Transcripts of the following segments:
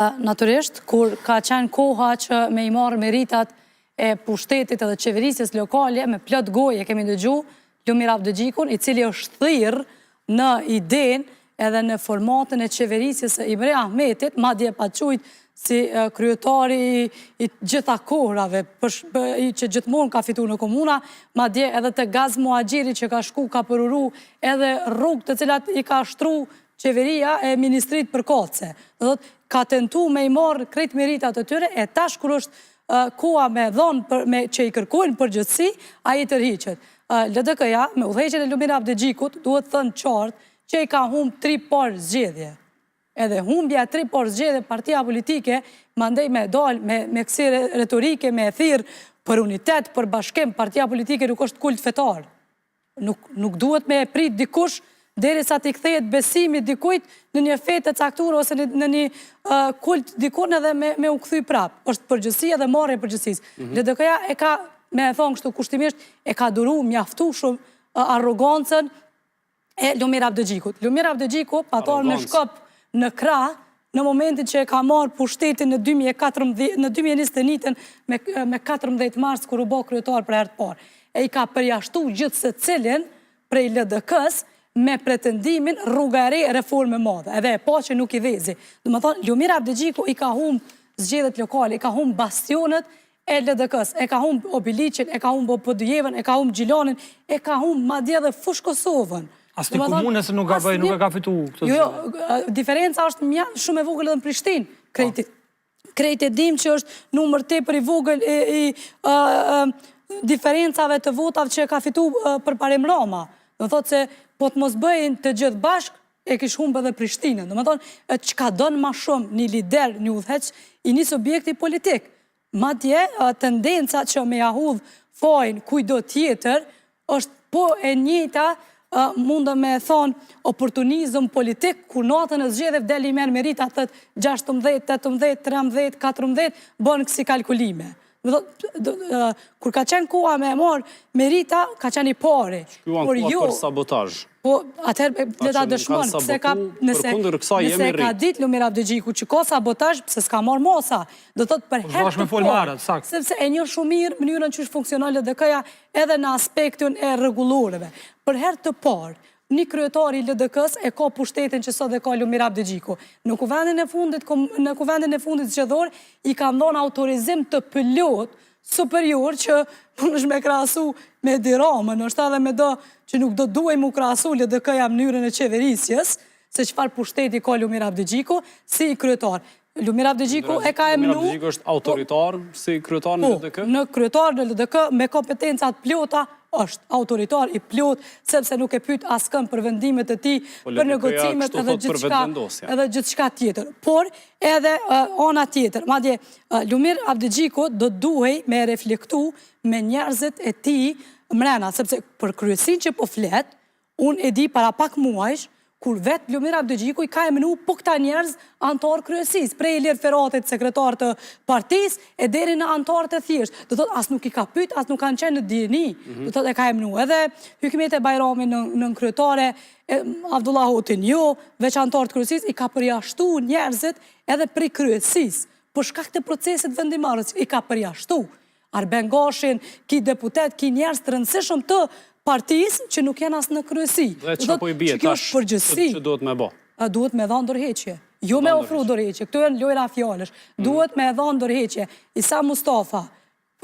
Natyrisht, kur ka qenë koha që me I marrë meritat e pushtetit edhe qeverisjes lokale, me plot goje kemi dëgju Lumir Abdëgjikun, I cili është thirrë në idenë edhe në formatën e qeverisjes së Imre Ahmetit, madje pa qujt si kryetari I gjitha kohrave, që gjithmonë ka fitu në komuna, madje edhe të Gaz Muhaxhiri që ka shku, ka përuru edhe rrugë të cilat I ka shtru qeveria e ministrit për koce. Ka tentu me I marrë krejt meritat të tyre, e tash kur është koha me dhonë që I kërkojnë përgjithësi, a I tërhiqet. LDK-ja, me udhëheqjen e Lumir Abdëgjikut, duhet thënë qartë që I ka humbë 3 parë zgjedhje. Edhe humbja 3 parë zgjedhje partia politike, mandej me dalë, me kësi retorike, me thirrë për unitet, për bashkim, partia politike nuk është kult fetar. Nuk duhet me prit dikush derisa t'i kthehet besimi dikujt në një fe të caktuar ose në një kult dikun edhe me u kthy prap. Është përgjithësia dhe marrja e përgjithësisë. LDK-ja e ka, me e thonë kështu kushtimisht, e ka duru mjaftu shumë arrogancën e Lumir Abdëgjikut. Lumir Abdëgjiku paton me shkop në krah në momentin që e ka marrë pushtetin në 2021 me 14 mars kur u bë kryetar për herë të parë. E I ka përjashtu gjithë secilin prej LDK-s me pretendimin rruga e re reforme madhe. Edhe e pa që nuk I vezi. Do të thonë, Lumir Abdëgjiku I ka humbë zgjedhjet lokale, I ka humbë bastionet e LDK-s, e ka humbë Obiliqin, e ka humbë Podujevën, e ka humbë Gjilanin, e ka humbë madje edhe fush Kosovën. As të komunës nuk e ka fitu këtë zgjedhje. Jo, diferenca është shumë e vogël edhe në Prishtinë. Krejt e dim që është numër tepër I vogël I diferencave të votave që ka fitu përparim Rama. Do thotë se po të mos bëjnë të gjithë bashk, e kish humbë edhe Prishtinën. Do më thonë, që ka donë ma shumë një lider, një udhëheq, I një subjekti politik. Madje, tendenca që me jahudh fajnë kujdo tjetër, është po e njëjta, mundë me thonë, oportunizm politik, kur natën e zgjedhjeve del I merr merita, thët 16, 18, 13, 14, bënë kësi kalkulime. Kur ka qenë koha me marë merita, ka qenë I pari. Shkuan koha për sabotazh. Po, atëherë le ta dëshmon, nëse ka ditë Lumir Abdëgjiku që ka sabotazh, pse s'ka marrë mosa. Do thotë për herë të parë, sepse e njeh shumë mirë mënyrën që funksionon LDK-ja edhe në aspektin e rregulloreve. Për herë të parë, një kryetar I LDK-s e ka pushtetin që sot e ka Lumir Abdëgjiku. Në kuvendin e fundit zgjedhor I ka dhënë autorizim të plot superior që punësh me krahasu me Diramën, është edhe me do që nuk do duaj mu krahasu LDK-ja mënyrën e qeverisjes, se çfarë pushteti ka Lumir Abdëgjiku si kryetar. Lumir Abdëgjiku e ka emënu... Lumir Abdëgjiku është autoritar si kryetar në LDK? Po, në kryetar në LDK me kompetencat plota është autoritar I plot, sepse nuk e pyet askën për vendimet e tij, për negocimet edhe gjithçka tjetër. Por edhe ana tjetër, madje Lumir Abdëgjiku do duhej me reflektu me njerëzit e tij mrena, sepse për kryesinë që po flet, unë e di para pak muajsh, kur vetë Lumir Abdëgjiku I ka emënu po këta njerëz antar kryesis, prej Ilir Feratit, sekretar të partisë, e deri në antarët e thjeshtë. Do thotë, as nuk I ka pyet, as nuk kanë qenë në dijeni. Do thotë, e ka emënu. Edhe Hykmet e Bajrami në kryetare, Abdullah Hotin, jo, veç antarët kryesis, I ka përjashtu njerëzit edhe prej kryesis. Për shkak të procesit vendimarrës, I ka përjashtu. Arben Gashin, ki deputet, ki njerëz të rëndësishëm të partisë që nuk janë as në kryesi. Dhe që po I bie tash që duhet me bë? Duhet me dhanë dorëheqje. Jo me ofru dorëheqje. Këto janë lojra fjalësh. Duhet me dhanë dorëheqje. Isa Mustafa,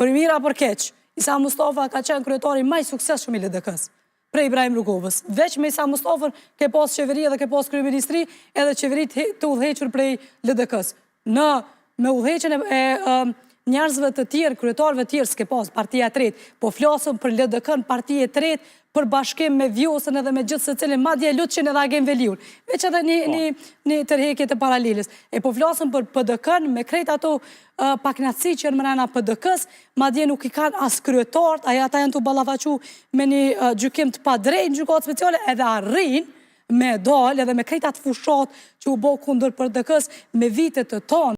për mira për keq, Isa Mustafa ka qenë kryetari më I suksesshëm I LDK-s. Prej Ibrahim Rugovës. Veç me Isa Mustafën ke pas qeveri dhe ke pas kryeministri edhe qeveri të udhëhequr prej LDK-s. Me udhëheqjen e njerëzve të tjerë, kryetarëve të tjerë s'ke pas partia e tretë, po flasëm për LDK-n partia e tretë, për bashkim me Vjosën edhe me gjithë secilin, madje Lutçin edhe Agem Veliun. Veç edhe një tërheqje të paraleles. E po flasëm për PDK-n me krejt ato paknatësi që në mrena PDK-s, madje nuk I kanë as kryetarët, ata janë të ballafaqu me një gjykim të padrejtë në gjykatë speciale, edhe arrin me dalë edhe me krejt atë fushat që u bë kundër PDK-s me vitet të tonë.